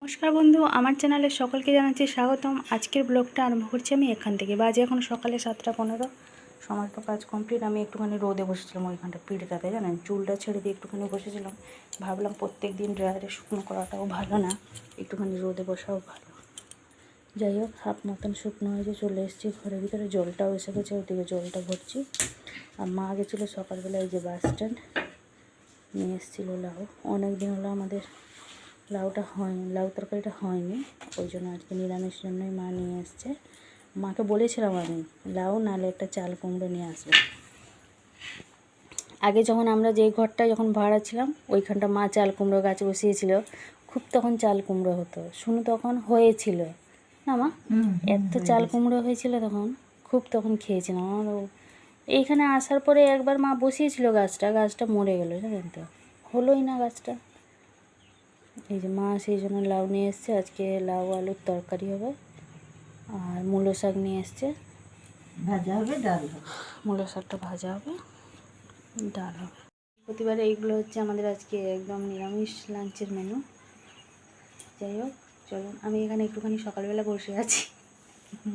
নমস্কার বন্ধু, আমার চ্যানেলে সকলকে জানাচ্ছি স্বাগতম। আজকের ব্লগটা আরম্ভ করছি আমি এখান থেকে। বাজে এখন সকালে 7:15। সমস্ত কাজ কমপ্লিট। আমি একটুখানি রোদে বসেছিলাম ওইখানটা পিঠটাতে, জানেন, চুলটা ছেড়ে দিয়ে একটুখানি বসেছিলাম। ভাবলাম প্রত্যেক দিন ড্রায়ারে শুকনো করাটাও ভালো না, একটুখানি রোদে বসাও ভালো। যাই হোক, হাফ মতন শুকনো হয়েছে, চলে এসেছি ঘরের ভিতরে। জলটাও এসে গেছে, ওদিকে জলটা ভরছি। আর মা গেছিলো সকালবেলা এই যে বাস স্ট্যান্ড, নিয়ে এসেছিলো লাউ। অনেক দিন হলো আমাদের লাউটা হয়নি, লাউ তরকারিটা হয়নি, ওই জন্য আজকে নিরামিষ জন্যই মা নিয়ে এসছে। মাকে বলেছিলাম আমি লাউ নাহলে একটা চাল কুমড়ো নিয়ে আসবে। আগে যখন আমরা যেই ঘরটায় যখন ভাড়া ছিলাম ওইখানটা মা চাল কুমড়ো গাছ বসিয়েছিল, খুব তখন চাল কুমড়ো হতো। শুনু তখন হয়েছিল না মা, এত চাল কুমড়ো হয়েছিল তখন, খুব তখন খেয়েছিলাম। আমারও এইখানে আসার পরে একবার মা বসিয়েছিল গাছটা মরে গেল, জানেন তো, হলোই না গাছটা। এই যে মা সেই জন্য লাউ নিয়ে এসছে, আজকে লাউ আলুর তরকারি হবে। আর মূলো শাক নিয়ে এসছে, ভাজা হবে, ডাল হবে। মূলো শাকটা ভাজা হবে, ডাল হবে। প্রতিবারে এইগুলো হচ্ছে আমাদের আজকে একদম নিরামিষ লাঞ্চের মেনু। যাই হোক, চলুন, আমি এখানে একটুখানি সকালবেলা বসে আছি,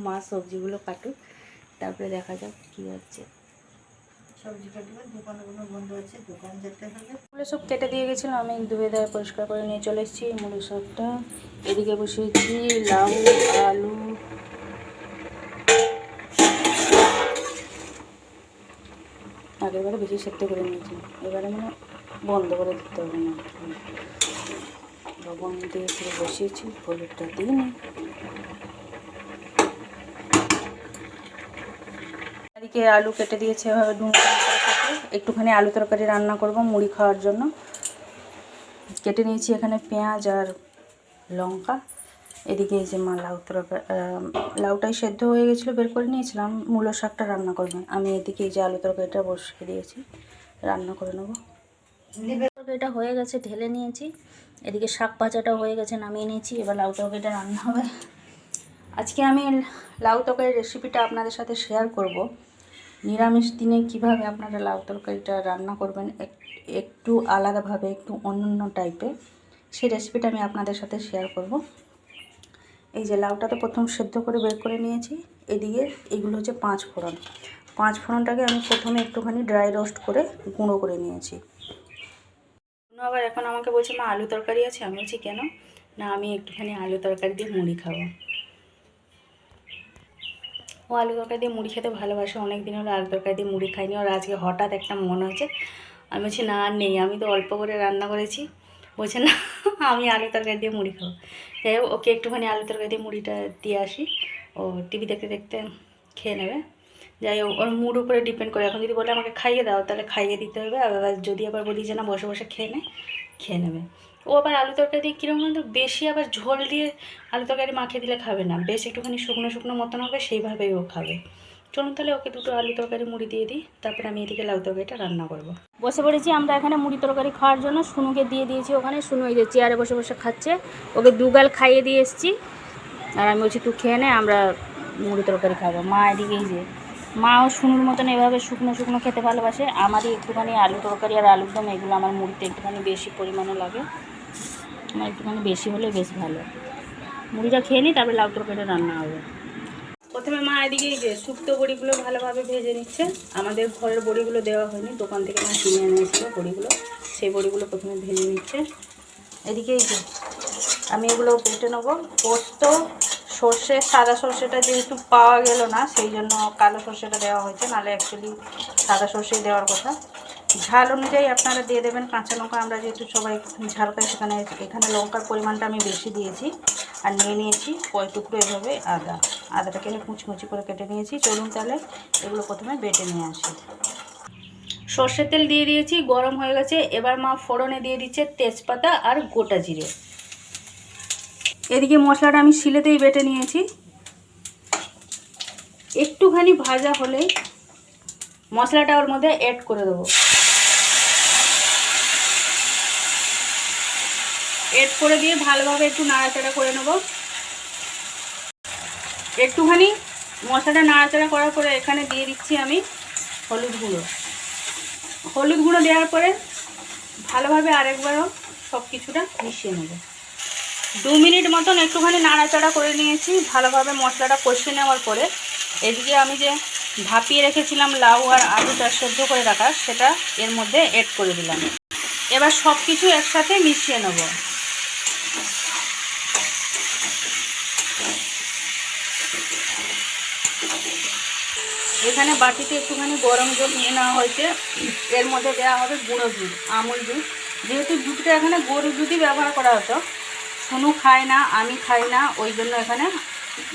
মা সবজিগুলো কাটুক, তারপরে দেখা যাক কী হচ্ছে। সবজি কাটবে, দোকানগুলো বন্ধ আছে, দোকান যেতে হবে। মূলো সব কেটে দিয়ে গেছিলাম, আমি ধুয়ে দেওয়া পরিষ্কার করে নিয়ে চলে এসেছি মূলো শাকটা। এদিকে বসিয়েছি লাউ আলু, আগেরবারে বেশি সেদ্ধ করে নিয়েছি, এবারে মানে বন্ধ করে দিতে হবে না, লবণ দিয়ে পুরো বসিয়েছি, হলুদটা দিই নি। এদিকে আলু কেটে দিয়েছে এভাবে ডুমো করে, একটুখানি আলু তরকারি রান্না করব মুড়ি খাওয়ার জন্য। কেটে নিয়েছি এখানে পেঁয়াজ আর লঙ্কা। এদিকে এই যে মা লাউটাই সেদ্ধ হয়ে গেছিলো, বের করে নিয়েছিলাম, মূলো শাকটা রান্না করবে। আমি এদিকে এই যে আলু তরকারিটা বসিয়ে দিয়েছি, রান্না করে নেবো। তরকারিটা হয়ে গেছে, ঢেলে নিয়েছি। এদিকে শাক ভাজাটাও হয়ে গেছে, নামিয়ে নিয়েছি। এবার লাউ তরকারিটা রান্না হবে। আজকে আমি লাউ তরকারির রেসিপিটা আপনাদের সাথে শেয়ার করব। নিরামিষ দিনে কিভাবে আপনারা লাউ তরকারিটা রান্না করবেন একটু আলাদাভাবে, একটু অন্য টাইপের, সেই রেসিপিটা আমি আপনাদের সাথে শেয়ার করব। এই যে লাউটা তো প্রথম সেদ্ধ করে বের করে নিয়েছি। এদিকে এগুলো হচ্ছে 5 ফোড়ন। 5 ফোড়নটাকে আমি প্রথমে একটুখানি ড্রাই রোস্ট করে গুঁড়ো করে নিয়েছি। আবার এখন আমাকে বলছে মা আলু তরকারি আছে। আমি বলছি কেন না, আমি একটুখানি আলু তরকারি দিয়ে মুড়ি খাবো। ও আলু তরকারি দিয়ে মুড়ি খেতে ভালোবাসে, অনেক দিন হলো আলু তরকারি দিয়ে মুড়ি খাইনি। ওর আজকে হঠাৎ একটা মন হয়েছে। আমি বলছি না আর নেই, আমি তো অল্প করে রান্না করেছি। বলছে না আমি আলু তরকারি দিয়ে মুড়ি খাবো। যাই হোক, ওকে একটুখানি আলু তরকারি দিয়ে মুড়িটা দিয়ে আসি, ও টিভি দেখতে দেখতে খেয়ে নেবে। যাই হোক, ওর মুড উপরে ডিপেন্ড করে। এখন যদি বলে আমাকে খাইয়ে দাও তাহলে খাইয়ে দিতে হবে, আবার যদি আবার বলি যে না বসে বসে খেয়ে নেবে। ও আবার আলু তরকারি দিয়ে কীরকম, কিন্তু বেশি আবার ঝোল দিয়ে আলু তরকারি মাখিয়ে দিলে খাবে না, বেশ একটুখানি শুকনো শুকনো মতন হবে, সেইভাবেই ও খাবে। চলুন তাহলে ওকে দুটো আলু তরকারি মুড়ি দিয়ে দিই, তারপরে আমি এদিকে লাউ তরকারিটা রান্না করব। বসে পড়েছি আমরা এখানে মুড়ি তরকারি খাওয়ার জন্য। শুনুকে দিয়ে দিয়েছি ওখানে, শুনু এই যে চেয়ারে বসে বসে খাচ্ছে। ওকে দুগাল খাইয়ে দিয়ে এসেছি, আর আমি বলছি তুই খেয়ে নে, আমরা মুড়ি তরকারি খাবো। মা এদিকে এই যে মাও শুনুর মতন এভাবে শুকনো শুকনো খেতে ভালোবাসে। আমারই একটুখানি আলু তরকারি আর আলুর দম এগুলো আমার মুড়িতে একটুখানি বেশি পরিমাণে লাগে, আমার একটুখানি বেশি হলে বেশ ভালো। মুড়িটা খেয়ে নিই, তারপরে লাউ তরকারিটা রান্না হবে। প্রথমে মা এদিকে এই যে শুক্তো বড়িগুলো ভালোভাবে ভেজে নিচ্ছে। আমাদের ঘরের বড়িগুলো দেওয়া হয়নি, দোকান থেকে মা কিনে এনেছিল বড়িগুলো, সেই বড়িগুলো প্রথমে ভেজে নিচ্ছে। এদিকে এই যে আমি এগুলো বেটে নেবো। পোস্ত, সর্ষে, সাদা সর্ষেটা যেহেতু পাওয়া গেল না সেই জন্য কালো সর্ষেটা দেওয়া হয়েছে, নাহলে অ্যাকচুয়ালি সাদা সর্ষেই দেওয়ার কথা। ঝাল অনুযায়ী আপনারা দিয়ে দেবেন। কাঁচা লঙ্কা আমরা যেহেতু সবাই ঝাল খাই, এখানে লঙ্কার পরিমাণটা আমি বেশি দিয়েছি। আর নিয়ে নিয়েছি কয় টুকরো এভাবে আদাটাকে আমি কুচি করে কেটে নিয়েছি। চলুন তাহলে এগুলো প্রথমে বেটে নিয়ে আসি। সর্ষের তেল দিয়ে দিয়েছি, গরম হয়ে গেছে। এবার মা ফোড়নে দিয়ে দিচ্ছে তেজপাতা আর গোটা জিরে। এদিকে মশলাটা আমি শিলেতেই বেটে নিয়েছি। একটুখানি ভাজা হলেই মশলাটা ওর মধ্যে অ্যাড করে দেবো। অ্যাড করে দিয়ে ভালোভাবে একটু নাড়াচাড়া করে নেব। একটুখানি মশলাটা নাড়াচাড়া করার পরে এখানে দিয়ে দিচ্ছি আমি হলুদ গুঁড়ো। হলুদ গুঁড়ো দেওয়ার পরে ভালোভাবে আরেকবারও সব কিছুটা মিশিয়ে নেব। 2 মিনিট মতন একটুখানি নাড়াচাড়া করে নিয়েছি। ভালোভাবে মশলাটা কষিয়ে নেওয়ার পরে এদিকে আমি যে ভাপিয়ে রেখেছিলাম লাউ আর আলুটা সেদ্ধ করে রাখা, সেটা এর মধ্যে অ্যাড করে দিলাম। এবার সব কিছু একসাথে মিশিয়ে নেব। এখানে বাটিতে একটুখানি গরম জল নিয়ে নেওয়া হয়েছে। এর মধ্যে দেওয়া হবে গুঁড়ো দুধ, আমুল দুধ। যেহেতু দুধটা এখানে গরুর দুধই ব্যবহার করা হতো, সোনু খায় না, আমি খাই না, ওই জন্য এখানে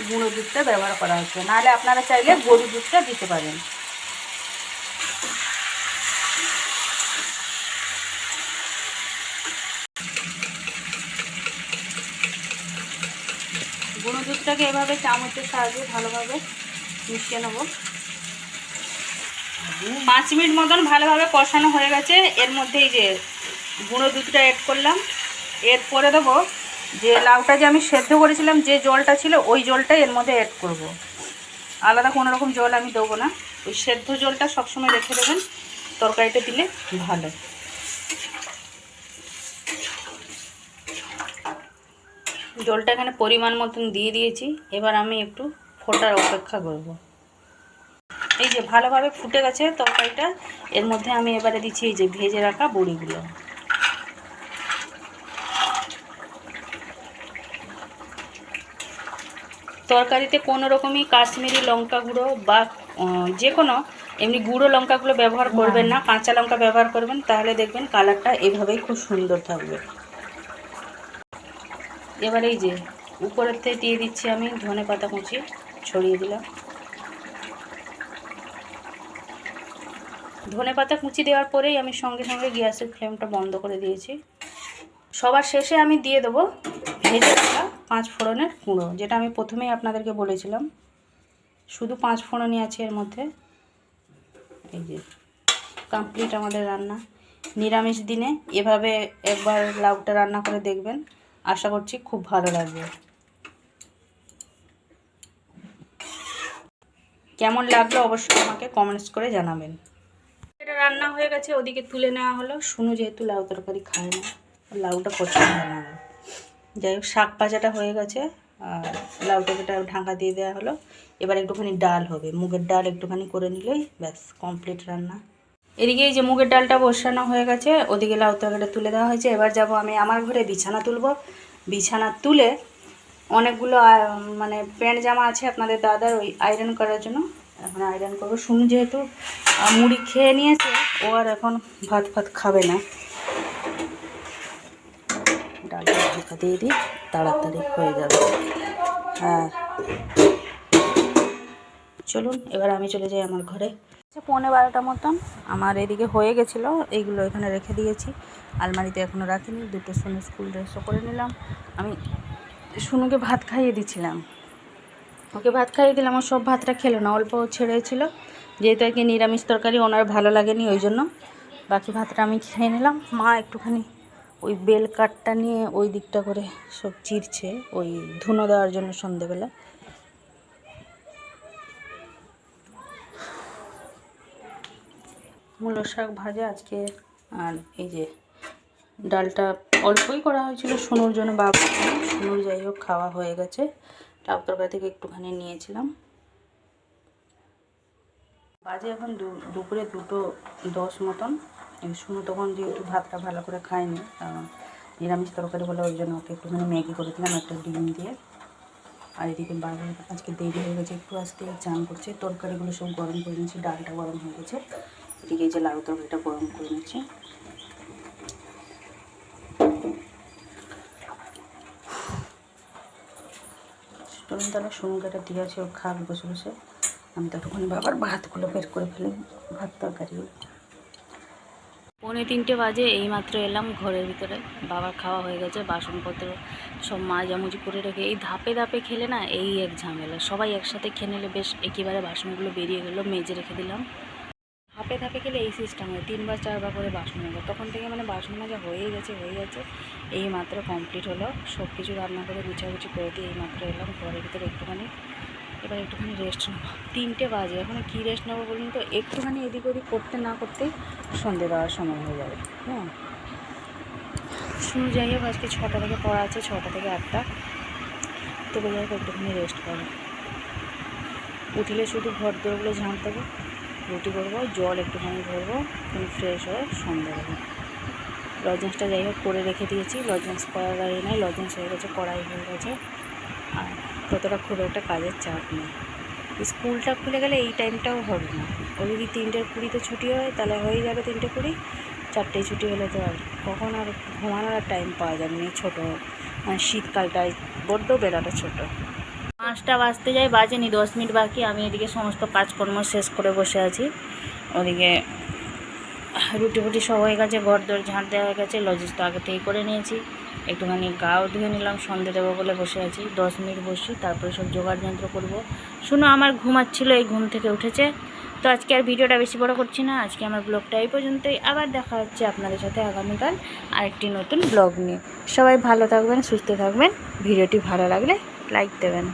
গুঁড়ো দুধটা ব্যবহার করা হচ্ছে। নাহলে আপনারা চাইলে গরুর দুধটা দিতে পারেন। গুঁড়ো দুধটাকে এভাবে চামচের সাহায্যে ভালোভাবে মিশিয়ে নেব। 5 মিনিট মতন ভালোভাবে কষানো হয়ে গেছে। এর মধ্যেই যে গুঁড়ো দুধটা অ্যাড করলাম। এরপরে দেবো যে লাউটা যে আমি সেদ্ধ করেছিলাম, যে জলটা ছিল ওই জলটা এর মধ্যে অ্যাড করব। আলাদা কোনো রকম জল আমি দেবো না। ওই সেদ্ধ জলটা সবসময় রেখে দেবেন, তরকারিটা দিলে ভালো। জলটা এখানে পরিমাণ মতন দিয়ে দিয়েছি। এবার আমি একটু ফোটার অপেক্ষা করব। এই যে ভালোভাবে ফুটে গেছে তরকারিটা। এর মধ্যে আমি এবারে দিচ্ছি এই যে ভেজে রাখা বড়িগুলো। তরকারিতে কোনো রকমই কাশ্মীরি লঙ্কা গুঁড়ো বা যে কোনো এমনি গুঁড়ো লঙ্কাগুলো ব্যবহার করবেন না, কাঁচা লঙ্কা ব্যবহার করবেন, তাহলে দেখবেন কালারটা এভাবেই খুব সুন্দর থাকবে। এবার এই যে উপরের থেকে দিয়ে দিচ্ছি আমি ধনেপাতা কুচি, ছড়িয়ে দিলাম। ধনেপাতা কুচি দেওয়ার পরেই আমি সঙ্গে সঙ্গে গ্যাসের ফ্লেমটা বন্ধ করে দিয়েছি। সবার শেষে আমি দিয়ে দেবো ভেজে রাখা 5 ফোড়নের গুঁড়ো, যেটা আমি প্রথমেই আপনাদেরকে বলেছিলাম। শুধু 5 ফোড়নই আছে এর মধ্যে। এই যে কমপ্লিট আমাদের রান্না। নিরামিষ দিনে এভাবে একবার লাউটা রান্না করে দেখবেন, আশা করছি খুব ভালো লাগবে। কেমন লাগলো অবশ্যই আমাকে কমেন্টস করে জানাবেন। এটা রান্না হয়ে গেছে, ওদিকে তুলে নেওয়া হলো। শুনু যেহেতু লাউ তরকারি খায় না, লাউটা পছন্দ না। যাই হোক, শাক ভাজাটা হয়ে গেছে আর লাউটাকে ঢাকা দিয়ে দেওয়া হলো। এবার একটুখানি ডাল হবে, মুগের ডাল একটুখানি করে নিলেই ব্যাস কমপ্লিট রান্না। এদিকে এই যে মুগের ডালটা বসানো হয়ে গেছে, ওদিকে লাউ তরকারিটা তুলে দেওয়া হয়েছে। এবার যাব আমি আমার ঘরে বিছানা তুলব। বিছানা তুলে অনেকগুলো মানে প্যান্ট জামা আছে আপনাদের দাদার, ওই আয়রন করার জন্য এখন আয়রন করবো। শুনু যেহেতু মুড়ি খেয়ে নিয়েছে, ও আর এখন ভাত ফাত খাবে না। ডালটা ঢাকা দিয়ে দিই, তাড়াতাড়ি হয়ে যাবে। হ্যাঁ চলুন এবার আমি চলে যাই আমার ঘরে। 11:15 মতন আমার এদিকে হয়ে গেছিলো। এইগুলো এখানে রেখে দিয়েছি, আলমারিতে এখনও রাখিনি। দুটো শুনু স্কুল ড্রেসও করে নিলাম। আমি শুনুকে ভাত খাইয়ে দিচ্ছিলাম, ওকে ভাত খাইয়ে দিলাম। ও সব ভাতটা খেলো না, অল্প ছেড়েছিল। যেহেতু আর কি নিরামিষ তরকারি ওনার ভালো লাগেনি, ওই জন্য বাকি ভাতটা আমি খেয়ে নিলাম। মা একটুখানি ওই বেল কাঠটা নিয়ে ওই দিকটা করে সব চিরছে, ওই ধুনো দেওয়ার জন্য সন্ধেবেলা। মূলো শাক ভাজা আজকে। আর এই যে ডালটা অল্পই করা হয়েছিল শুনুর জন্য, বাবা শুনুর যাই হোক খাওয়া হয়ে গেছে। লাউ তরকারি থেকে একটুখানি নিয়েছিলাম। বাজে এখন দুপুরে 2:10 মতন। শুনু তখন যেহেতু ভাতটা ভালো করে খায়নি, কারণ নিরামিষ তরকারি বলে, ওই জন্য ওকে একটুখানি ম্যাগি করেছিলাম একটা ডিম দিয়ে। আর এদিকে বাবা আজকে দেরি হয়ে গেছে একটু আসতে, চান করছে। তরকারিগুলো সব গরম করে নিয়েছি, ডালটা গরম হয়ে গেছে। এদিকে এই যে লাউ তরকারিটা গরম করে নিচ্ছি। চলুন তাহলে শুনুকে দিয়ে আছে, ও খাক বসে বসে। আমি ততক্ষণ বাবার ভাতগুলো বের করে ফেলি, ভাত তরকারিগুলো। 2:45 বাজে, এইমাত্র এলাম ঘরের ভিতরে। বাবার খাওয়া হয়ে গেছে, বাসনপত্র সব মাজামুজি করে রেখে। এই ধাপে ধাপে খেলে না এই এক ঝামেলা, সবাই একসাথে খেয়ে নিলে বেশ একেবারে বাসনগুলো বেরিয়ে গেলো, মেজে রেখে দিলাম। ধাপে ধাপে খেলে এই সিস্টেম হয়, 3বার 4বার করে বাসন মাজা। তখন থেকে মানে বাসন মাজা হয়ে গেছে। এই মাত্র কমপ্লিট হলো, সব কিছু রান্না করে গুছাগুছি করে দিয়ে এই মাত্র এলাম ঘরের ভিতরে একটুখানি। এবার একটুখানি রেস্ট নেবো। 3টে বাজে, এখন কী রেস্ট নেবো বলুন তো? একটুখানি এদিক ওদিক করতে না করতেই সন্ধে দেওয়ার সময় হয়ে যাবে। হ্যাঁ শুরু যাই হোক আজকে 6টা থেকে পড়া আছে, 6টা থেকে 8টা। তবে যাই হোক একটুখানি রেস্ট করো। উঠলে শুধু ঘর দোরগুলো ঝাঁট দেবো, রুটি করবো, জল একটুখানি ভরবো, ফ্রেশ হয়ে সন্ধ্যা দেবো। লজেন্সটা যাই হোক করে রেখে দিয়েছি, লজেন্স করার গাড়ি নেই, লজেন্স হয়ে গেছে, কড়াই হয়ে গেছে। আর ততটা খুব একটা কাজের চাপ নেই। স্কুলটা খুলে গেলে এই টাইমটাও হবে না। ও যদি 3:20 ছুটি হয় তাহলে হয়ে যাবে 3:20, 4টায় ছুটি হলে তো আর কখন আর ঘুমানোর আর টাইম পাওয়া যাবে না। ছোটো মানে শীতকালটায় বড্ড বেলাটা ছোটো। 5টা বাজতে যায়, বাজেনি, 10 মিনিট বাকি। আমি এদিকে সমস্ত কাজকর্ম শেষ করে বসে আছি। ওদিকে রুটি ফুটি সব হয়ে গেছে, ঘর দর ঝাঁট দেওয়া হয়ে গেছে, লজেন্স তো আগে থেকেই করে নিয়েছি। একটুখানি গাও ধুয়ে নিলাম, সন্ধে দেবো বলে বসে আছি। 10 মিনিট বসি, তারপরে সব জোগাড় যন্ত্র করবো। শুনো, আমার ঘুমাচ্ছিলো, এই ঘুম থেকে উঠেছে। তো আজকে আর ভিডিওটা বেশি বড় করছি না, আজকে আমার ব্লগটা এই পর্যন্তই। আবার দেখা হচ্ছে আপনাদের সাথে আগামীকাল আরেকটি নতুন ব্লগ নিয়ে। সবাই ভালো থাকবেন, সুস্থ থাকবেন। ভিডিওটি ভালো লাগলে লাইক দেবেন।